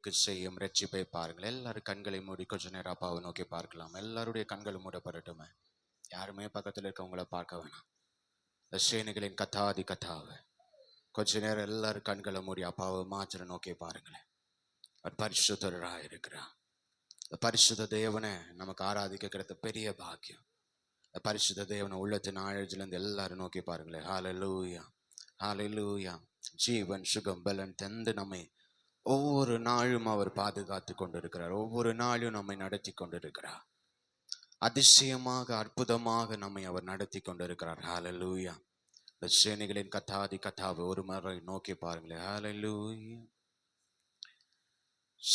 செய்யும் ரட்சிப்பை பாருங்கள். எல்லாரும் கண்களை மூடி கொஞ்ச நேரம் அப்பாவை நோக்கி பார்க்கலாம். எல்லாருடைய கண்களும் மூடப்படட்டுமே. யாருமே பக்கத்தில் இருக்கவங்கள பார்க்க வேணாம். இந்த சேனைகளின் கத்தாதி கத்தாவை கொஞ்ச நேரம் எல்லாரும் கண்களை மூடி அப்பாவை மாத்திர நோக்கி பாருங்களேன். பரிசுத்தராக இருக்கிறான். பரிசுத்த தேவனை நமக்கு ஆராதிக்க கிடைத்த பெரிய பாக்கியம். பரிசுத்த தேவனை உள்ளத்தின் ஆழத்திலிருந்து எல்லாரும் நோக்கி பாருங்களேன். ஹல்லேலூயா, ஹல்லேலூயா. ஜீவன் சுகம் பலன் தந்து நம்மை ஒவ்வொரு நாளும் அவர் பாதுகாத்து கொண்டிருக்கிறார். ஒவ்வொரு நாளும் நம்மை நடத்தி கொண்டிருக்கிறார். அதிசயமாக அற்புதமாக நம்மை அவர் நடத்தி கொண்டிருக்கிறார். ஹல்லேலூயா. இந்த சேனைகளின் கத்தாதி கத்தாவை ஒரு முறை நோக்கி பாருங்களேன். ஹல்லேலூயா.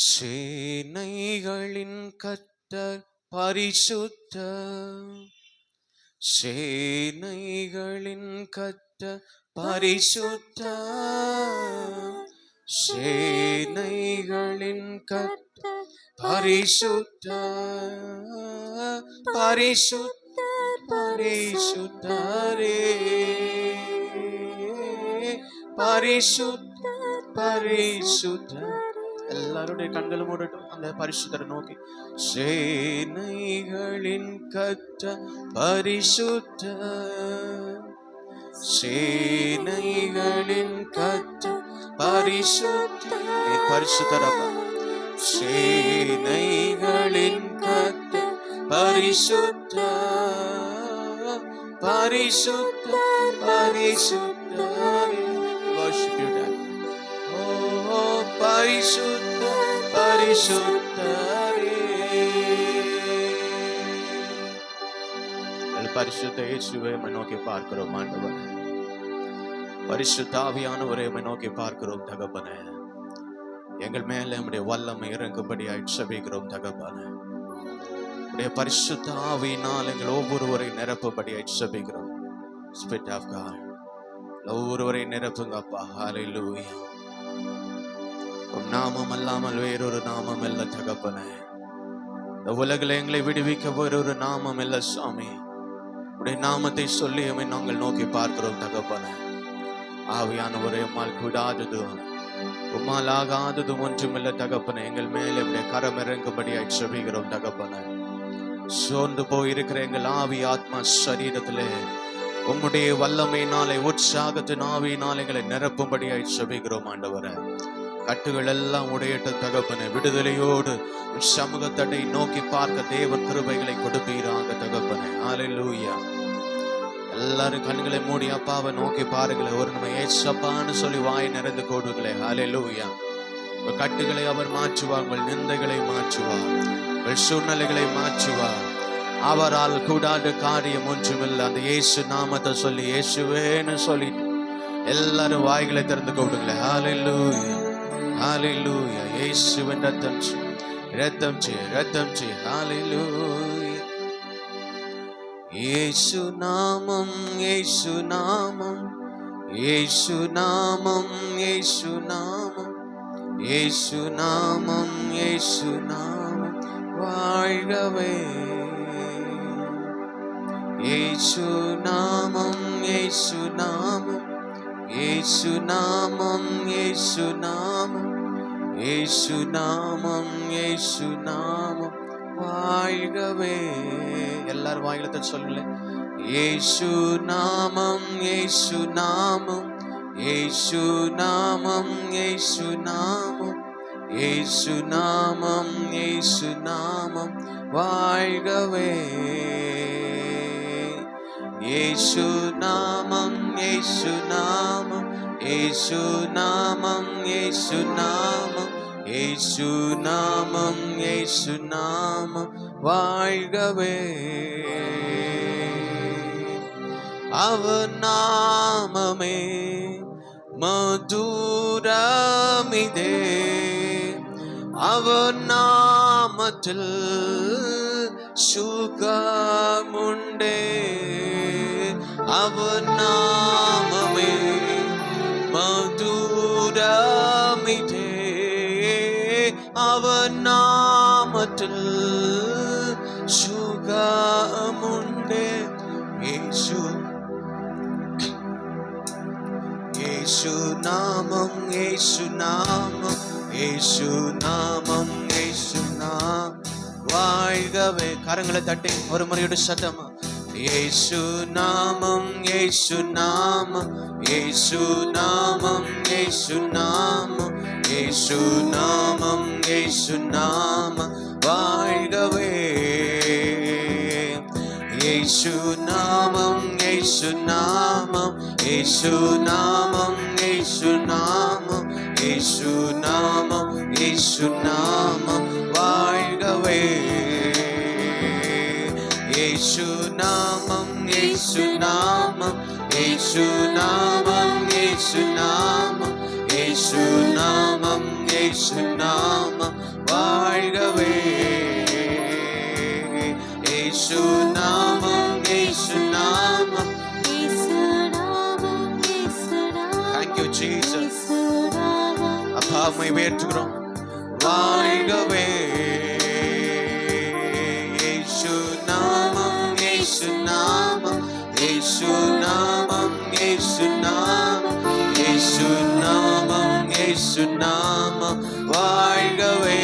சேனைகளின் கர்த்தர் பரிசுத்தர், சேனைகளின் கர்த்தர் பரிசுத்தர், சேனைகளின் கர்த்தர் பரிசுத்தர், பரிசுத்தர் பரிசுத்தரே, பரிசுத்தர் பரிசுத்தர். எல்லாருடைய கண்களும் மூடட்டும். அந்த பரிசுத்தரை நோக்கி. சேனைகளின் கர்த்தர் பரிசுத்தர், சேனைகளின் கர்த்தர் பரிசுத்தர், பரிசுத்தரப்பா. சேனைகளின் கர்த்தர் பரிசுத்தர், பரிசுத்தர் பரிசுத்தர். Worship you, Dad. Oh, பரிசுத்தர் பரிசுத்தரே. பரிசுத்த இயேசுவை நோக்கி பார்க்கிறோம் ஆண்டவரே. பரிசுத்த ஆவியானவரை நோக்கி பார்க்கிறோம் தகப்பனே. எங்கள் மேல நம்முடைய வல்லமை இறங்கும்படியாய் ஜெபிக்கிறோம் தகப்பனே. உடைய பரிசுத்த ஆவியினால் எங்கள் ஒவ்வொருவரை நிரப்பும்படியாய் ஜெபிக்கிறோம். Spirit of God, ஒவ்வொருவரை நிரப்புங்க அப்பா. ஹல்லேலூயா. நாமம் அல்லாமல் வேறொரு நாமம் இல்ல தகப்பனே. இந்த உலகில் எங்களை விடுவிக்க வேறொரு நாமம் இல்ல சுவாமி. உடைய நாமத்தை சொல்லி நாங்கள் நோக்கி பார்க்கிறோம் தகப்பனே. ஆவியானவரே, உம்மால் கூடாதது உம்மால் ஆகாதது ஒன்றுமில்ல தகப்பனே. எங்கள் மேலே உடைய கரம் இறங்கும்படியாய் ஜெபிக்கிறோம் தகப்பனே. சோர்ந்து போயிருக்கிற எங்கள் ஆவி ஆத்மா சரீரத்திலே உம்முடைய வல்லமையினாலே உற்சாகத்தின் ஆவியினால் எங்களை நிரப்பும்படியாய் ஜெபிக்கிறோம் ஆண்டவரே. கட்டுகள் எல்லாம் உடையட்ட தகப்பனே. விடுதலையோடு சமூகத்தடை நோக்கி பார்க்க தேவன் கிருபைகளை கொடுப்பீராங்க தகப்பனே. ஹல்லேலூயா. எல்லாரும் கண்களை மூடி அப்பாவை நோக்கி பாருங்களேன். ஒரு நம்ம ஏசப்பான்னு சொல்லி வாய் நிறைந்து கொடுங்களே. ஹல்லேலூயா. கட்டுகளை அவர் மாற்றுவார், உங்கள் நிந்தைகளை மாற்றுவார், உங்கள் சூழ்நிலைகளை மாற்றுவார். அவரால் கூடாத காரியம் ஒன்றுமில்லை. அந்த இயேசு நாமத்தை சொல்லி இயேசுவேன்னு சொல்லி எல்லாரும் வாய்களை திறந்து கொடுங்களேன். ஹல்லேலூயா, ஹல்லேலூயா. இயேசுவின் ரத்தம் ரத்தம் ரத்தம். ஹல்லேலூயா. இயேசு நாமம், இயேசு நாமம், இயேசு நாமம், இயேசு நாமம், இயேசு நாமம், இயேசு நாமம் வாழ்கவே. இயேசு நாமம், இயேசு நாமம், இயேசு நாமம், இயேசு நாமம், இயேசு நாமம், இயேசு நாமம் வாழ்கவே. எல்லாரும் வாயிலத்தை சொல்லுங்களேன். இயேசு நாமம், இயேசு நாமம், இயேசு நாமம், இயேசு நாமம், இயேசு நாமம், இயேசு நாமம் வாழ்கவே. இயேசு நாமம், இயேசு நாமம், இயேசு நாமம், இயேசு நாமம், இயேசு நாமம், இயேசு நாமம் வாழ்கவே. அவர் நாமமே மதுரமிதே, அவர் நாமத்தில் சுகமுண்டே. அவர் நாமமே மதுரமிதே, அவர் நாமத்தில் சுகமுண்டே. இயேசு இயேசு நாமம், இயேசு நாமம், இயேசு நாமம் இயேசு நாமம் வாழ்கவே. கரங்களை தட்டி ஒரு முறையோடு சத்தமா இயேசு நாமம் இயேசு நாமம் இயேசு நாமம் இயேசு நாமம் இயேசு நாமம் இயேசு நாமம் வாழ்கவே. இயேசு நாமம் இயேசு நாமம் இயேசு நாமம் இயேசு நாமம் இயேசு நாமம் இயேசு நாமம் வாழ்கவே. இயேசு நாமம் இயேசு நாமம் இயேசு நாமம் இயேசு நாமம் இயேசு நாமம் இயேசு நாமம் வாழ்கவே. இயேசு நாமம் இயேசு நாமம் இயேசு நாமம் இயேசு நாமம். Thank you Jesus. அப்பா உம்மை உயர்த்துகிறோம். வாழ்கவே. இயேசு நாமம் இயேசு நாமம் இயேசு நாமம் இயேசு நாமம் இயேசு நாமம் இயேசு நாமம் வாழ்கவே.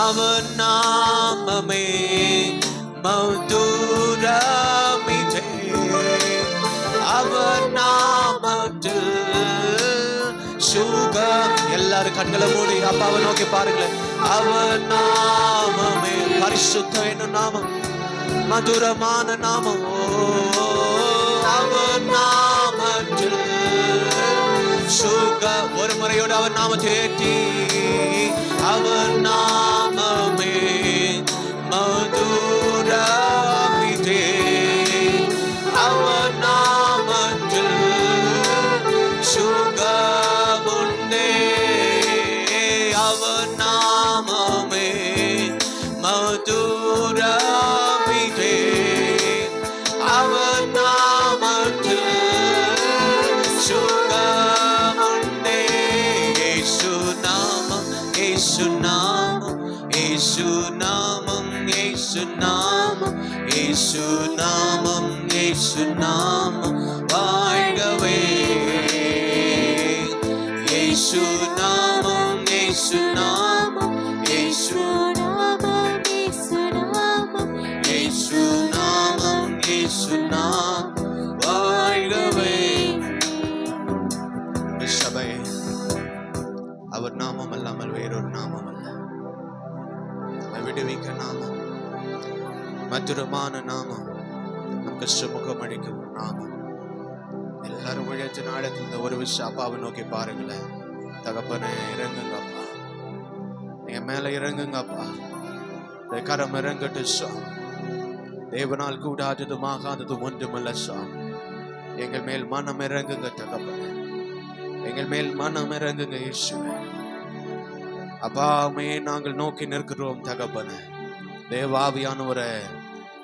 அவர் நாமமே மதுரமிதே. அவர் நாமத்தில் சுகம். எல்லாரும் கண்களை மூடி அப்பாவை நோக்கி பாருங்களேன். அவர் நாமமே பரிசுத்த என்னும் நாமம், மதுரமான நாமம். அவர் நாமத்தில் சுகம். ஒரு முறையோடு அவர் நாமத்தை ஏற்றி அவர் நாமமே மதுரமிதே. அவர் நாமத்தில் சுகமுண்டே. அவர் நாமமே மதுரமிதே. அவர் நாமத்தில் சுகமுண்டே. இயேசு நாமம் இயேசு நாமம் இயேசு நாமம் இயேசு நாமம் இயேசு நாமம் இயேசு நாமம் வாழ்கவே. இயேசு நாமம் இயேசு நாமம் இயேசு நாமம் இயேசு நாமம் இயேசு நாமம் இயேசு நாமம் வாழ்கவே. சபை அவர் நாமம் அல்லாமல் வேறொரு நாமம் அல்ல. நம்மை விடுவிக்க நாமம், மதுரமான நாமம், நமக்கு சுமுகம் அளிக்கும் நாமம். எல்லாரும் உழைச்ச நாளத்தில் இந்த ஒரு விஷயம் அப்பாவை நோக்கி பாருங்களேன். தகப்பனே இறங்குங்க அப்பா, என் மேல இறங்குங்க அப்பா. கரம் இறங்கட்டு சாமி. தேவனால் கூடாததும் ஆகாததும் ஒன்றுமல்ல சாமி. எங்கள் மேல் மனம் இறங்குங்க தகப்பனே, எங்கள் மேல் மனம் இறங்குங்க இயேசுவே. அப்பாமே நாங்கள் நோக்கி நிற்கிறோம் தகப்பனே. தேவாவியானவரே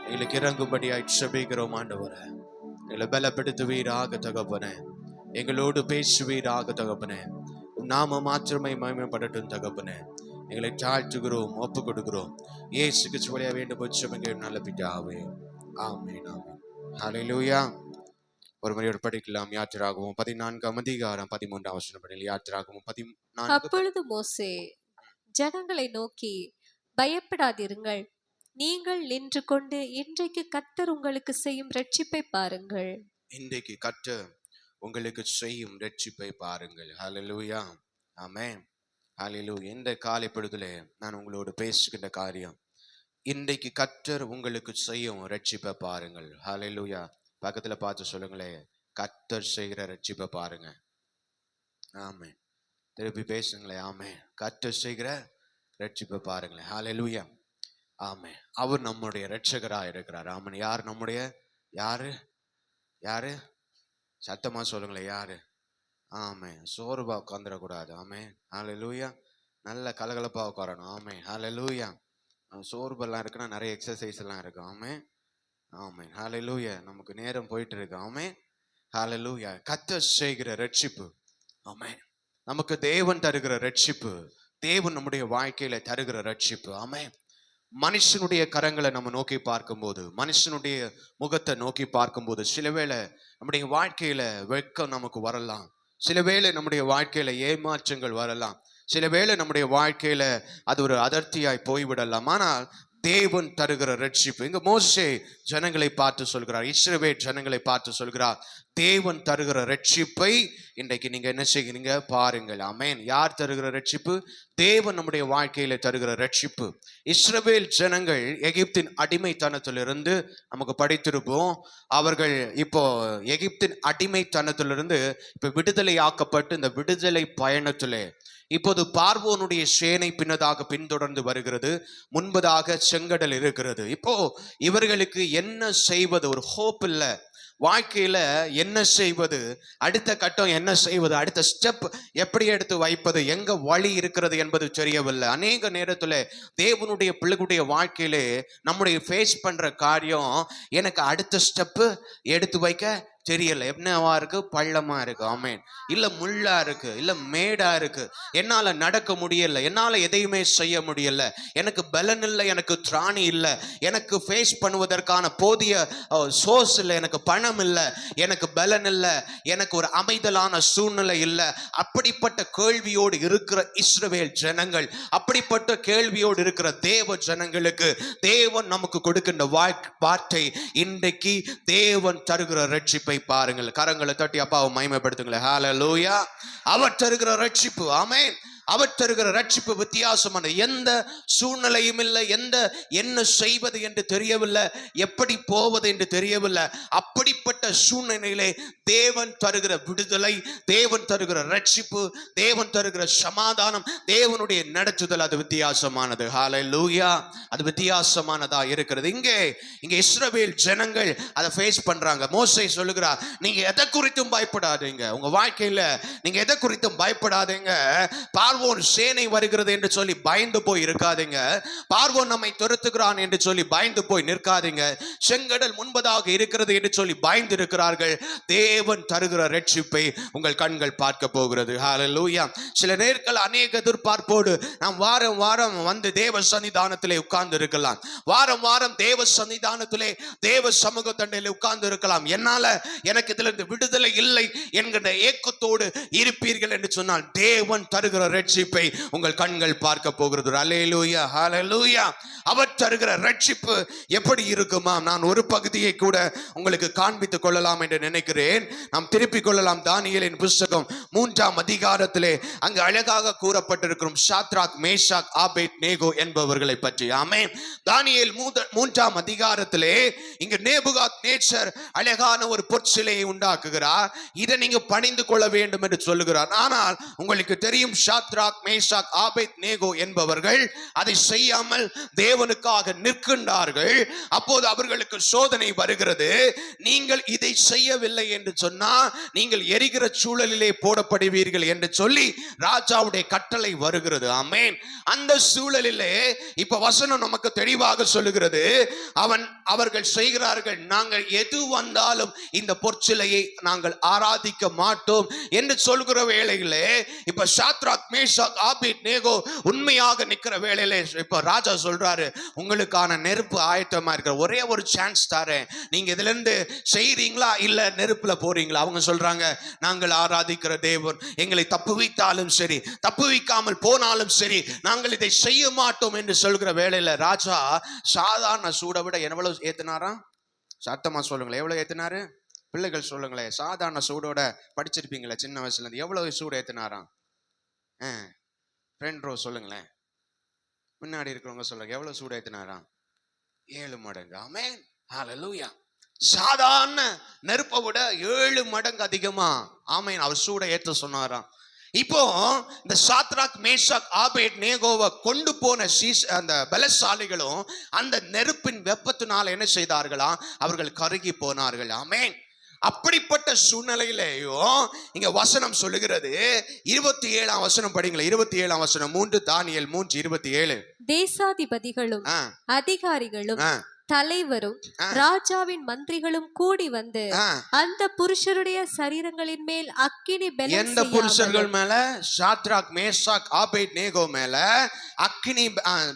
எங்களுக்கு இறங்கும்படியாய் செபிக்கிறோம் ஆண்டவரே. எங்களை பலப்படுத்துவீராக தகப்பனே, எங்களோடு பேசுவீராக தகப்பனே. நாம மாத்திரமே மகிமைப்படட்டும் தகப்பனே. எங்களை தாழ்த்துகிறோம், ஒப்பு கொடுக்கிறோம். இயேசுக்கு சொல்ல வேண்டும் பட்சம் நல்ல பிதாவே, ஆமென் ஆமென். ஹல்லேலூயா. ஒரு முறையோடு படிக்கலாம். யாத்திராகமம் 14 அதிகாரம் 13 வசனம். யாத்திராகமம் 14. அப்பொழுது மோசே ஜனங்களை நோக்கி, பயப்படாதிருங்கள், நீங்கள் நின்று கொண்டு இன்றைக்கு கர்த்தர் உங்களுக்கு செய்யும் இரட்சிப்பை பாருங்கள். இன்றைக்கு கர்த்தர் உங்களுக்கு செய்யும் இரட்சிப்பை பாருங்கள். ஹல்லேலூயா, ஆமென், ஹல்லேலூயா. இந்த காலை பொழுதிலே நான் உங்களோடு பேசுகின்ற காரியம், இன்றைக்கு கர்த்தர் உங்களுக்கு செய்யும் இரட்சிப்பை பாருங்கள். ஹல்லேலூயா. பக்கத்துல பார்த்து சொல்லுங்களேன், கர்த்தர் செய்கிற இரட்சிப்பை பாருங்க. ஆமென். திருப்பி பேசுங்களேன். ஆமென். கர்த்தர் செய்கிற இரட்சிப்பை பாருங்களேன். ஹல்லேலூயா, ஆமென். அவர் நம்முடைய இரட்சகராக இருக்கிறார். ஆமென். யார் நம்முடைய யாரு யாரு சத்தமா சொல்லுங்களேன், யாரு? ஆமென். சோர்வா உட்காந்துடக்கூடாது. ஆமென். ஹல்லேலூயா. நல்ல கலகலப்பா உட்காரணும். ஆமென். ஹல்லேலூயா. சோர்வெல்லாம் இருக்குன்னா நிறைய எக்ஸசைஸ் எல்லாம் இருக்கு. ஆமென் ஆமென். ஹல்லேலூயா. நமக்கு நேரம் போயிட்டு இருக்கு. ஆமென். ஹல்லேலூயா. கர்த்தர் செய்கிற ரட்சிப்பு. ஆமென். நமக்கு தேவன் தருகிற ரட்சிப்பு, தேவன் நம்முடைய வாழ்க்கையில தருகிற ரட்சிப்பு. ஆமென். மனுஷனுடைய கரங்களை நம்ம நோக்கி பார்க்கும்போது, மனுஷனுடைய முகத்தை நோக்கி பார்க்கும்போது, சில வேளை நம்முடைய வாழ்க்கையில வெட்கம் நமக்கு வரலாம், சில வேளை நம்முடைய வாழ்க்கையில ஏமாற்றங்கள் வரலாம். சில வேளை நம்முடைய வாழ்க்கையில அது ஒரு அதிர்ச்சியாய் போய்விடலாம். ஆனால் தேவன் தருகிற ரட்சிப்பு, இங்க மோசே ஜனங்களை பார்த்து சொல்கிறார், இஸ்ரவேல் ஜனங்களை பார்த்து சொல்கிறார், தேவன் தருகிற ரட்சிப்பை இன்றைக்கு நீங்க என்ன செய்கிறீங்க பாருங்கள். ஆமென். யார் தருகிற ரட்சிப்பு? தேவன் நம்முடைய வாழ்க்கையில தருகிற ரட்சிப்பு. இஸ்ரவேல் ஜனங்கள் எகிப்தின் அடிமைத்தனத்திலிருந்து நமக்கு படித்திருப்போம். அவர்கள் இப்போ எகிப்தின் அடிமைத்தனத்திலிருந்து இப்ப விடுதலை ஆக்கப்பட்டு இந்த விடுதலை பயணத்திலே இப்போது பார்வோனுடைய சேனை பின்னதாக பின்தொடர்ந்து வருகிறது. முன்பதாக செங்கடல் இருக்கிறது. இப்போ இவர்களுக்கு என்ன செய்வது, ஒரு ஹோப் இல்லை. வாழ்க்கையில என்ன செய்வது, அடுத்த கட்டம் என்ன செய்வது, அடுத்த ஸ்டெப் எப்படி எடுத்து வைப்பது, எங்க வழி இருக்கிறது என்பது தெரியவில்லை. அநேக நேரத்துல தேவனுடைய பிள்ளைகளுடைய வாழ்க்கையிலே நம்முடைய ஃபேஸ் பண்ற காரியம், எனக்கு அடுத்த ஸ்டெப்பு எடுத்து வைக்க தெரியல. என்னவா இருக்கு? பள்ளமா இருக்கு. ஆமேன். இல்ல முள்ளா இருக்கு, இல்ல மேடா இருக்கு, என்னால நடக்க முடியல, என்னால எதையுமே செய்ய முடியல, எனக்கு பலன் இல்லை, எனக்கு திராணி இல்லை, எனக்கு ஃபேஸ் பண்ணுவதற்கான போதிய சோர்ஸ் இல்லை, எனக்கு பணம் இல்லை, எனக்கு பலன் இல்லை, எனக்கு ஒரு அமைதலான சூழ்நிலை இல்லை. அப்படிப்பட்ட கேள்வியோடு இருக்கிற இஸ்ரவேல் ஜனங்கள், அப்படிப்பட்ட கேள்வியோடு இருக்கிற தேவ ஜனங்களுக்கு தேவன் நமக்கு கொடுக்கின்ற வார்த்தை, இன்றைக்கு தேவன் தருகிற ரட்சிப்பை பாருங்கள். கரங்களை தட்டி அப்பாவை மகிமைப்படுத்துங்களேன். ஹல்லேலூயா. அவர் தருகிற ரட்சிப்பு, ஆமென். அவர் தருகிற ரட்சிப்பு வித்தியாசமான, எந்த சூழ்நிலையும் இல்லை, என்ன செய்வது என்று தெரியவில்லை, எப்படி போவது என்று தெரியவில்லை. அப்படிப்பட்ட சூழ்நிலையிலே தேவன் தருகிற விடுதலை, தேவன் தருகிற ரட்சிப்பு, தேவன் தருகிற சமாதானம், தேவனுடைய நடத்துதல், அது வித்தியாசமானது. ஹல்லேலூயா. அது வித்தியாசமானதா இருக்கிறது. இங்கே இஸ்ரவேல் ஜனங்கள் அதை ஃபேஸ் பண்றாங்க. மோசே சொல்லுகிறார், நீங்க எதை குறித்தும் பயப்படாதீங்க, உங்க வாழ்க்கையில நீங்க எதை குறித்தும் பயப்படாதீங்க. பார்வோன் சேனை வருகிறது என்று சொல்லி பயந்து போய் இருக்காதீங்க. பார்வோன் நம்மை துரத்துகிறான் என்று சொல்லி பயந்து போய் நிற்காதீங்க. செங்கடல் முன்பதாக இருக்கிறது என்று சொல்லி பயந்து இருக்கிறார்கள். தேவன் தருகிற ரட்சிப்பை உங்கள் கண்கள் பார்க்க போகிறது. ஹல்லேலூயா. சில நேரங்கள் அநேக எதிர்பார்ப்போடு நாம் வாரம் வாரம் வந்து தேவ சன்னிதானத்திலே உட்கார்ந்து இருக்கலாம். வாரம் வாரம் தேவ சன்னிதானத்திலே தேவ சமூக தண்டையிலே உட்கார்ந்து இருக்கலாம். எனக்கு இதிலிருந்து விடுதலை இல்லை என்கிற ஏக்கத்தோடு இருப்பீர்கள் என்று சொன்னால் தேவன் தருகிற ரட்சிப்பை உங்கள் கண்கள் பார்க்க போகிறது. அல்லேலூயா, ஹல்லேலூயா. அவர் தருகிற ரட்சிப்பு எப்படி இருக்குமா? நான் ஒரு பகுதியை கூட உங்களுக்கு காண்பித்துக் கொள்ளலாம் என்று நினைக்கிறேன். நாம் திருப்பிக் கொள்ளலாம் தானியேலின் புஸ்தகம் 3ஆம் அதிகாரத்திலே. அங்கு அழகாக கூறப்பட்டிருக்கிறோம் சாத்ராக், மேஷாக், ஆபேத் நேகோ என்பவர்களை பற்றி. ஆமென். தானியேல் 3ஆம் அதிகாரத்திலே இங்கு நேபுகாத்நேச்சர் அழகான ஒரு பொற்சிலையை உண்டாக்குகிறார். இதை நீங்க பணிந்து கொள்ள வேண்டும் என்று சொல்லுகிறார். ஆனால் உங்களுக்கு தெரியும், சாத்ராக், மேஷாக், ஆபேத் நேகோ என்பவர்கள் அதை செய்யாமல் தேவனுக்காக நிற்கின்றார்கள். அப்போது அவர்களுக்கு சோதனை வருகிறது. நீங்கள் இதை செய்யவில்லை என்று சொன்னால் நீங்கள் எரிகிற சூழலிலே போடப்படுவீர்கள் என்று சொல்லி ராஜாவுடைய கட்டளை வருகிறது. ஆமென். அந்த சூழலிலே இப்ப வசனம் நமக்கு தெளிவாக சொல்லுகிறது, அவர்கள் செய்கிறார்கள், நாங்கள் எது வந்தாலும் இந்த பொற்சிலையை நாங்கள் ஆராதிக்க மாட்டோம் என்று சொல்கிற வேளையிலே இப்ப சாத்ராக், மேஷாக், ஆபேத் நேகோ உண்மையாக நிற்கிற வேளையிலே இப்ப ராஜா சொல்றாரு, உங்களுக்கான நெருப்பு ஆயத்தமா இருக்கிற, ஒரே ஒரு சான்ஸ் தரேன், நீங்க இதுல இருந்து செய்றீங்களா இல்ல நெருப்புல போறீங்களா? அவங்க சொல்றாங்க, நாங்கள் ஆராதிக்கிற தேவன் எங்களை தப்புவித்தாலும் சரி, தப்புவிக்காமல் போனாலும் சரி, நாங்கள் இதை செய்ய மாட்டோம் என்று சொல்கிற வேளையில ராஜா சாதாரண சூட விட எவ்வளவு ஏத்தினாரா? சத்தமா சொல்லுங்களேன், எவ்வளவு ஏத்தினாரு? பிள்ளைகள் சொல்லுங்களேன், சாதாரண சூடோட படிச்சிருப்பீங்களே சின்ன வயசுல இருந்து, எவ்வளவு சூடு ஏத்தினாராம்? ஃப்ரெண்ட் ரோ சொல்லுங்களேன், முன்னாடி இருக்கிறவங்க சொல்லுங்க, எவ்வளவு சூடு ஏத்தினாராம்? 7 மடங்கு. ஆமென். ஹல்லேலூயா. சாதாரண நெருப்பை விட 7 மடங்கு அதிகமா ஆமென் அவர் சூட ஏத்த சொன்னாராம். இப்போ இந்த சாத்ராக், மேஷாக், ஆபேத் நேகோவை கொண்டு போன அந்த பலசாலிகளும் அந்த நெருப்பின் வெப்பத்தினால் என்ன செய்தார்களாம்? அவர்கள் கருகி போனார்கள். ஆமென். அப்படிப்பட்ட சூழ்நிலையிலேயும் இங்க வசனம் சொல்லுகிறது, 27ஆம் வசனம் படிங்களேன். 27ஆம் வசனம், 3 தானியேல் 3:27. தேசாதிபதிகளும் அதிகாரிகளும் தலைவரும் ராஜாவின் மந்திரிகளும் கூடி வந்து அந்த புருஷருடைய சரீரங்களின் மேல் அக்கினி எந்த புருஷர்கள் மேல? சாத்ராக், மேஷாக், ஆபேத்நேகோ மேல அக்கினி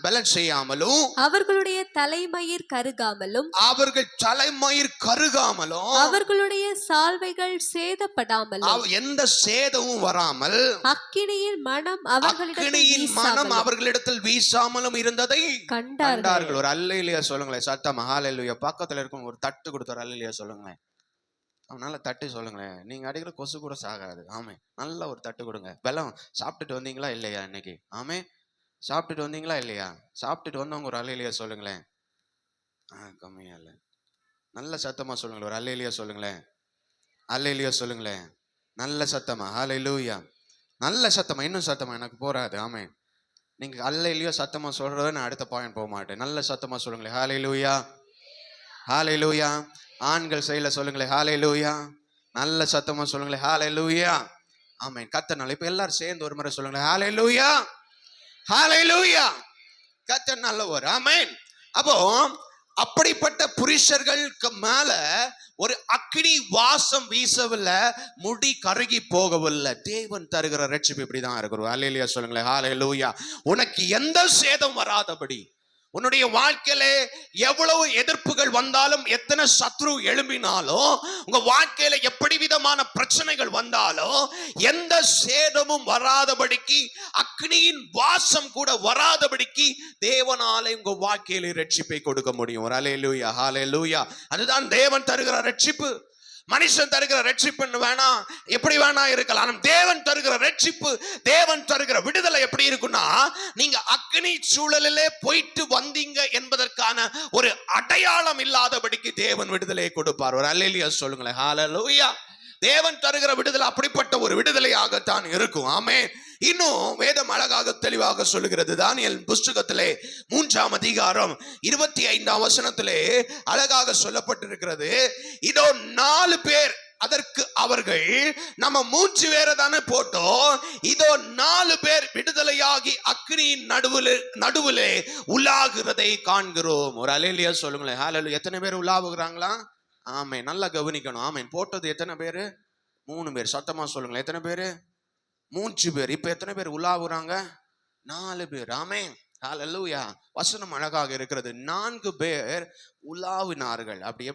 பலன் செய்யாமலும், அவர்களுடைய தலைமயிர் கருகாமலும், அவர்கள் தலைமயிர் கருகாமலும், அவர்களுடைய சால்வைகள் சேதப்படாமலும், எந்த சேதமும் வராமல், அக்கினியின் மனம் அவர்களிடத்தில் வீசாமலும் இருந்ததை கண்டார்கள். ஒரு அல்லேலூயா சொல்லுங்களேன் சத்தமா. ஹல்லேலூயா. பக்கத்துல இருக்கும் ஒரு தட்டு கொடுத்து ஒரு அல்லேலூயா சொல்லுங்களேன். அவனால தட்டி சொல்லுங்களேன். நீங்க அடிக்கிற கொசு கூட சாகாது. ஆமே. நல்ல ஒரு தட்டு கொடுங்க. வெல்லம் சாப்பிட்டுட்டு வந்தீங்களா இல்லையா இன்னைக்கு? ஆமே. சாப்பிட்டுட்டு வந்தீங்களா இல்லையா? சாப்பிட்டுட்டு வந்தவங்க ஒரு அல்லேலூயா சொல்லுங்களேன். கம்மியா இல்லை. நல்ல சத்தமா சொல்லுங்களேன். ஒரு அல்லேலூயா சொல்லுங்களேன். அல்லேலூயா சொல்லுங்களேன். நல்ல சத்தமா. ஹல்லேலூயா. நல்ல சத்தமா. இன்னும் சத்தமா. எனக்கு போறாது. ஆமே. நீங்க அல்லேலூயா சத்தமா சொல்றத நான் அடுத்த பாயிண்ட் போக மாட்டேன். நல்ல சத்தமா சொல்லுங்களேன். ஹல்லேலூயா. ஹல்லேலூயா. ஆண்கள் செயல சொல்லுங்களேன். ஹல்லேலூயா. நல்ல சத்தமா சொல்லுங்களேன். ஹல்லேலூயா. ஆமென். கர்த்தர் இப்ப எல்லாரும் சேர்ந்து ஒரு முறை சொல்லுங்களேன். ஹல்லேலூயா. ஹல்லேலூயா. கர்த்தர் நல்லவர். ஆமென். அப்போ அப்படிப்பட்ட புருஷர்களுக்கு மேல ஒரு அக்கினி வாசம் வீசவில்லை, முடி கருகி போகவில்லை. தேவன் தருகிற ரட்சிப்பு இப்படிதான் இருக்கிறோம். ஹல்லேலூயா சொல்லுங்களேன். ஹல்லேலூயா. உனக்கு எந்த சேதம் வராதபடி, உன்னுடைய வாழ்க்கையில எவ்வளவு எதிர்ப்புகள் வந்தாலும், எத்தனை சத்ரு எழும்பினாலும், உங்க வாழ்க்கையில எப்படி விதமான பிரச்சனைகள் வந்தாலும், எந்த சேதமும் வராதபடிக்கு, அக்னியின் வாசம் கூட வராதபடிக்கு தேவனாலே உங்க வாழ்க்கையில ரட்சிப்பை கொடுக்க முடியும். ஹல்லேலூயா. ஹல்லேலூயா. அதுதான் தேவன் தருகிற ரட்சிப்பு. மனுஷன் தருகிற ரட்சிப்பு வேணா, எப்படி வேணா இருக்கலாம். தேவன் தருகிற ரட்சிப்பு, தேவன் தருகிற விடுதலை எப்படி இருக்குன்னா, நீங்க அக்னி சூழலிலே போயிட்டு வந்தீங்க என்பதற்கான ஒரு அடையாளம் இல்லாதபடிக்கு தேவன் விடுதலையை கொடுப்பார். ஒரு அல்லேலூயா சொல்லுங்களேன். ஹல்லேலூயா. தேவன் தருகிற விடுதலை அப்படிப்பட்ட ஒரு விடுதலையாகத்தான் இருக்கும். ஆமே. இன்னும் வேதம் அழகாக தெளிவாக சொல்லுகிறது. தானியேல் புஸ்தகத்திலே 3ஆம் அதிகாரம் 25ஆம் வசனத்திலே அழகாக சொல்லப்பட்டிருக்கிறது. இதோ 4 பேர், அதற்கு அவர்கள் நம்ம 3 பேரை தானே போட்டோம், இதோ 4 பேர் விடுதலையாகி அக்னியின் நடுவிலே உலாகிறதை காண்கிறோம். ஒரு அல்லேலூயா சொல்லுங்களேன். ஹல்லேலூயா. எத்தனை பேர் உலாவுகிறாங்களா? ஆமே. நல்லா கவனிக்கணும். ஆமேன். போட்டது எத்தனை பேரு? 3 பேர். சத்தமா சொல்லுங்களேன். எத்தனை பேரு? 3 பேர். இப்ப எத்தனை பேர் உலாவுறாங்க? 4 பேர். ஆமேன். ஹல்லேலூயா. வசனம் அழகாக இருக்கிறது. 4 பேர் உலாவினார்கள். அப்படி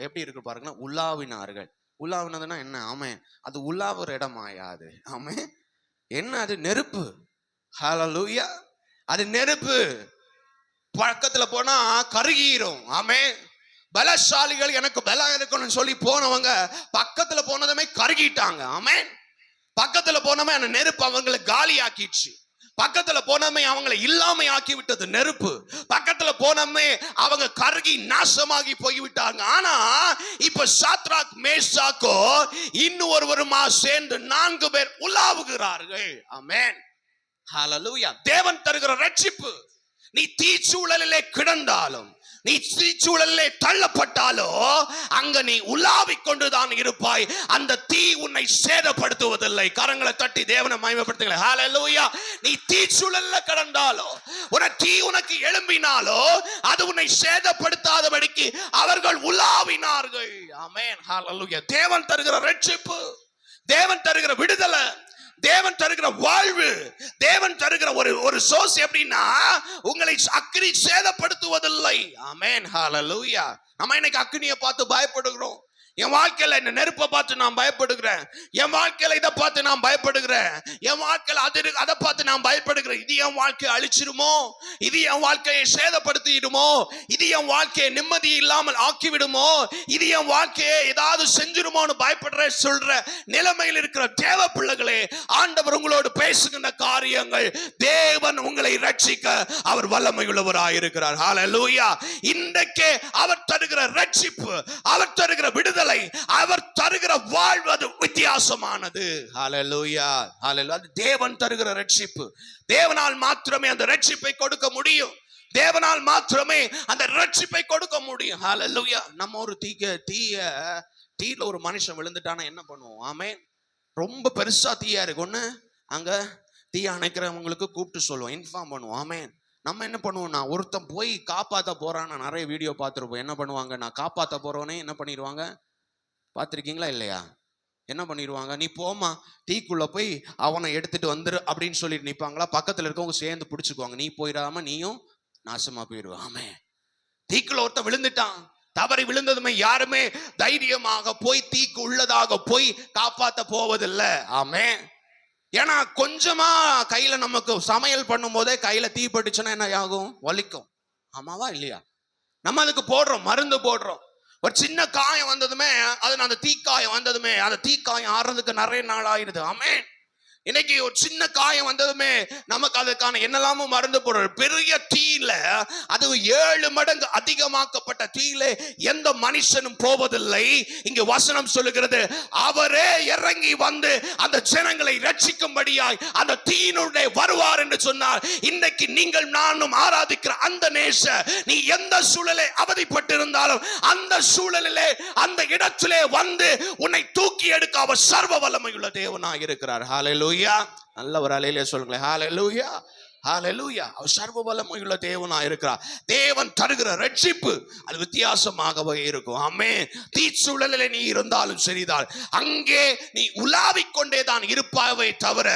எப்படி இருக்கு பாருங்க. உலாவினார்கள். உலாவினதுன்னா என்ன? ஆமேன். அது உலாவுற இடம் ஆயாது. ஆமேன். என்ன? அது நெருப்பு. ஹல்லேலூயா. அது நெருப்பு. பக்கத்துல போனா கருகிரும். ஆமேன். பலசாலிகள் எனக்கு பலம் இருக்கணும்னு சொல்லி போனவங்க பக்கத்துல போனதுமே கருகிட்டாங்க. ஆமென். பக்கத்துல போனமே அந்த நெருப்பு அவங்களை காலி ஆக்கிடுச்சு. பக்கத்துல போனமே அவங்களை இல்லாமை ஆக்கி விட்டது நெருப்பு. பக்கத்துல போனமே அவங்க கருகி நாசமாகி போய்விட்டாங்க. ஆனா இப்ப சாத்ராக், மேஷாக்கோ இன்னும் ஒருவருமா சேர்ந்து 4 பேர் உலாவுகிறார்கள். ஆமென். ஹல்லேலூயா. தேவன் தருகிற ரட்சிப்பு. நீ தீச்சூழலிலே கிடந்தாலும், நீ தீச்சூழலிலே தள்ளப்பட்டாலோ, அங்க நீ உலாவிக் கொண்டுதான் இருப்பாய். அந்த தீ உன்னை சேதப்படுத்துவதில்லை. கரங்களை தட்டி தேவனை மகிமைப்படுத்துங்கள். ஹல்லேலூயா. நீ தீச்சூழல்ல கிடந்தாலோ, தீ உனக்கு எழும்பினாலோ, அது உன்னை சேதப்படுத்தாதபடிக்கு அவர்கள் உலாவினார்கள். ஆமென். ஹல்லேலூயா. தேவன் தருகிற ரட்சிப்பு, தேவன் தருகிற விடுதலை, தேவன் தருகிற வாழ்வு, தேவன் தருகிற ஒரு சோர்ஸ் எப்படின்னா, உங்களை அக்னி சேதப்படுத்துவதில்லை. ஆமென். ஹல்லேலூயா. நம்ம இன்னைக்கு அக்னியை பார்த்து பயப்படுகிறோம். என் வாழ்க்கையில இந்த நெருப்பை பார்த்து நான் பயப்படுகிறேன். என் வாழ்க்கையில இதை பார்த்து நான் பயப்படுகிறேன். என் வாழ்க்கையில அதை பார்த்து நான் பயப்படுகிறேன். இது என் வாழ்க்கையை அழிச்சிருமோ, இது என் வாழ்க்கையை சேதப்படுத்திடுமோ, இது என் வாழ்க்கையை நிம்மதி இல்லாமல் ஆக்கிவிடுமோ, இது என் வாழ்க்கையை ஏதாவது செஞ்சிருமோன்னு பயப்படுற சொல்ற நிலைமையில் இருக்கிற தேவ பிள்ளைகளே, ஆண்டவர் உங்களோடு பேசுகின்ற காரியங்கள், தேவன் உங்களை ரட்சிக்க அவர் வல்லமை உள்ளவராயிருக்கிறார். ஹல்லேலூயா. இன்றைக்கே அவர் தருகிற ரட்சிப்பு, அவர் தருகிற விடுதலை, அவர் தருகிற வாழ்வு அது வித்தியாசமானது. ஹல்லேலூயா. ஹல்லேலூயா. தேவன் தருகிற ரட்சிப்பு. தேவனால் மாத்திரமே அந்த ரட்சிப்பை கொடுக்க முடியும். தேவனால் மாத்திரமே அந்த ரட்சிப்பை கொடுக்க முடியும். ஹல்லேலூயா. நம்ம ஒரு தீயில ஒரு மனுஷன் விழுந்துட்டானா என்ன பண்ணுவோம்? ஆமென். ரொம்ப பெருசா தீயா இருக்குன்னு அங்க தீ அணைக்கிறவங்களுக்கு கூப்பிட்டு சொல்லுவோம், இன்ஃபார்ம் பண்ணுவோம். ஆமென். நம்ம என்ன பண்ணுவோம்னா, ஒருத்தன் போய் காப்பாற்ற போறான், நான் நிறைய வீடியோ பார்த்துருப்போம். என்ன பண்ணுவாங்க, நான் காப்பாற்ற போறவனே என்ன பண்ணிடுவாங்க, பார்த்துருக்கீங்களா இல்லையா? என்ன பண்ணிடுவாங்க, நீ போமா தீக்குள்ள போய் அவனை எடுத்துட்டு வந்துரு அப்படின்னு சொல்லிட்டு நிற்பாங்களா? பக்கத்தில் இருக்கவங்க சேர்ந்து பிடிச்சிக்குவாங்க, நீ போயிடாம நீயும் நாசமா போயிடுவ. ஆமே, தீக்குள்ள ஒருத்தன் விழுந்துட்டான், தவறி விழுந்ததுமே யாருமே தைரியமாக போய் தீக்கு உள்ளதாக போய் காப்பாற்ற போவதில்லை. ஆமே, ஏன்னா கொஞ்சமா கையில நமக்கு சமையல் பண்ணும் போதே கையில தீ பட்டுச்சுன்னா என்ன ஆகும், வலிக்கும். ஆமாவா இல்லையா? நம்ம அதுக்கு போடுறோம், மருந்து போடுறோம். ஒரு சின்ன காயம் வந்ததுமே, அது அந்த தீக்காயம் வந்ததுமே அந்த தீக்காயம் ஆறுறதுக்கு நிறைய நாள் ஆயிடுது. ஆமே, இன்னைக்கு ஒரு சின்ன காயம் வந்ததுமே நமக்கு அதுக்கான என்னெல்லாமோ மருந்து போடுற பெரிய தீயில, அது 7 மடங்கு அதிகமாக்கப்பட்ட தீயில எந்த மனுஷனும் போவதில்லை. இங்கு வசனம் சொல்லுகிறது, அவரே இறங்கி வந்து அந்த ஜனங்களை ரட்சிக்கும்படியாய் அந்த தீயினுடைய வருவார் என்று சொன்னார். இன்னைக்கு நீங்கள் நானும் ஆராதிக்கிற அந்த நேச, நீ எந்த சூழலை அவதிப்பட்டிருந்தாலும் அந்த சூழலிலே அந்த இடத்திலே வந்து உன்னை தூக்கி எடுக்க அவர் சர்வ வல்லமையுள்ள தேவனாய் இருக்கிறார். ஹல்லேலூயா. நல்ல ஒரு அலையிலே சொல்லுங்களேன், ஹல்லேலூயா, ஹல்லேலூயா. அவர் சர்வ வல்லமையுள்ள தேவனா இருக்கிறார். தேவன் தருகிற ரட்சிப்பு அது வித்தியாசமாகவே இருக்கும். ஆமென். தீச்சூழலில் நீ இருந்தாலும் சரிதான், அங்கே நீ உலாவிக் கொண்டே தான் இருப்பாவே தவிர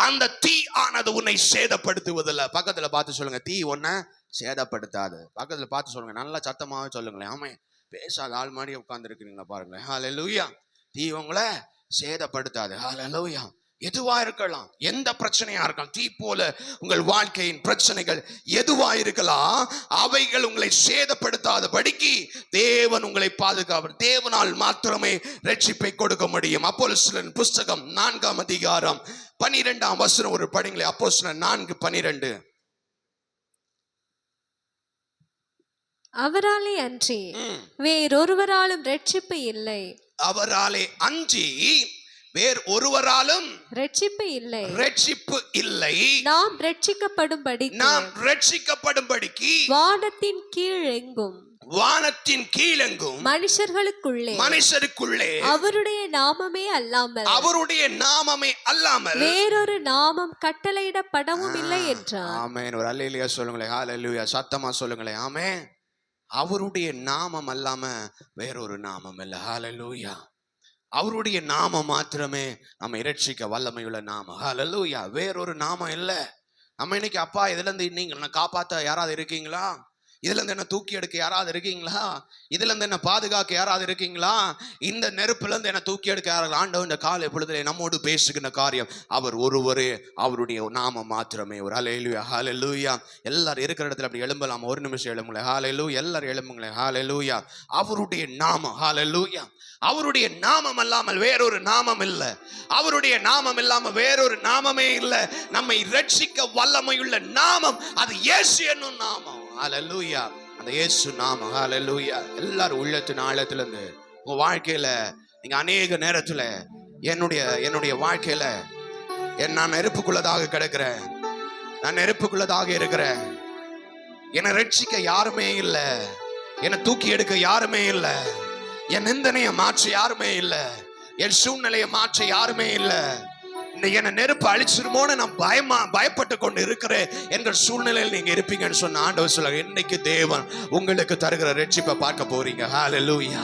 அந்த தீ ஆனது உன்னை சேதப்படுத்துவதில்லை. பக்கத்துல பார்த்து சொல்லுங்க, தீ உன்னை சேதப்படுத்தாது. பக்கத்துல பார்த்து சொல்லுங்க, நல்லா சத்தமாவே சொல்லுங்களேன். ஆமென். பேசாத ஆள் மாதிரி உட்கார்ந்து இருக்கிறீங்களா பாருங்களேன். ஹல்லேலூயா. தீ உங்களை சேதப்படுத்தாது. ஹல்லேலூயா. எதுவா இருக்கலாம், எந்த பிரச்சனையா இருக்கலாம், தீ போல உங்கள் வாழ்க்கையின் பிரச்சனைகள் எதுவா இருக்கலாம், அவைகள் உங்களை சேதப்படுத்தாதபடிக்கு தேவன் உங்களை பாதுகாப்பார். தேவனால் மாத்திரமே ரட்சிப்பை கொடுக்க முடியும். அப்போஸ்தலர் புஸ்தகம் 4ஆம் அதிகாரம் 12ஆம் வசனம் ஒரு படிங்களே. அப்போஸ்தலர் 4:12. அவராலே அன்றி வேறொருவராலும் ரட்சிப்பு இல்லை. அவராலே அன்றி வேறு ஒருவராலும் ரட்சிப்பு இல்லை. ரட்சிப்பு இல்லை. நாம் ரட்சிக்கப்படும்படிக்கு வானத்தின் கீழெங்கும் மனுஷருக்குள்ளே அவருடைய நாமமே அல்லாமல் வேறொரு நாமம் கட்டளையிடப்படவும் இல்லை என்றார். ஆமென். ஒரு அல்லேலூயா சொல்லுங்களேன். ஹல்லேலூயா. சத்தமா சொல்லுங்களேன். ஆமென். அவருடைய நாமம் அல்லாம வேறொரு நாமம் இல்லை. ஹல்லேலூயா. அவருடைய நாமம் மாத்திரமே நம்ம இரட்சிக்க வல்லமையுள்ள நாமம். ஹல்லேலூயா. வேறொரு நாமம் இல்லை. நம்ம இன்னைக்கு அப்பா இதுல இருந்து நீங்க காப்பாத்த யாராவது இருக்கீங்களா? இதுல இருந்து என்ன தூக்கி எடுக்க யாராவது இருக்கீங்களா? இதுல இருந்து என்ன பாதுகாக்க யாராவது இருக்கீங்களா? இந்த நெருப்புல இருந்து என்ன தூக்கி எடுக்க யாராவது? ஆண்டவர் இந்த காலை பொழுதுல நம்மோடு பேசுகிற காரியம் அவர் ஒருவரே, அவருடைய நாமம் மாத்திரமே. ஒரு ஹல்லேலூயா, ஹல்லேலூயா. எல்லாரும் இருக்கிற இடத்துல அப்படி எழும்பலாம். ஒரு நிமிஷம் எழும்புங்களேன். ஹல்லேலூயா. எல்லாரும் எழும்புங்களேன். ஹல்லேலூயா. அவருடைய நாமம். ஹல்லேலூயா. அவருடைய நாமம் அல்லாமல் வேறொரு நாமம் இல்லை. அவருடைய நாமம் இல்லாம வேறொரு நாமமே இல்லை. நம்மை ரட்சிக்க வல்லமையுள்ள நாமம் அது இயேசு என்னும் நாமம். ஹல்லேலூயா. அந்த இயேசு நாமம். ஹல்லேலூயா. எல்லாரும் உள்ளத்தின் ஆழத்துல இருந்து உங்க வாழ்க்கையில நீங்க அநேக நேரத்துல என்னுடைய வாழ்க்கையில நான் நெருப்புக்குள்ளதாக கிடக்கிறேன், நான் நெருப்புக்குள்ளதாக இருக்கிறேன், என்னை ரட்சிக்க யாருமே இல்லை, என்னை தூக்கி எடுக்க யாருமே இல்லை, என் நிந்தனையை மாற்ற யாருமே இல்லை, என் சூழ்நிலையை மாற்ற யாருமே இல்லை, என்ன நெருப்பு அழிச்சிருமோன்னு நான் பயப்பட்டு கொண்டு இருக்கிறேன் என்ற சூழ்நிலையில் நீங்க இருப்பீங்கன்னு சொன்ன ஆண்டவர் சொல்ல, இன்னைக்கு தேவன் உங்களுக்கு தருகிற ரட்சிப்பை பார்க்க போறீங்க. ஹல்லேலூயா.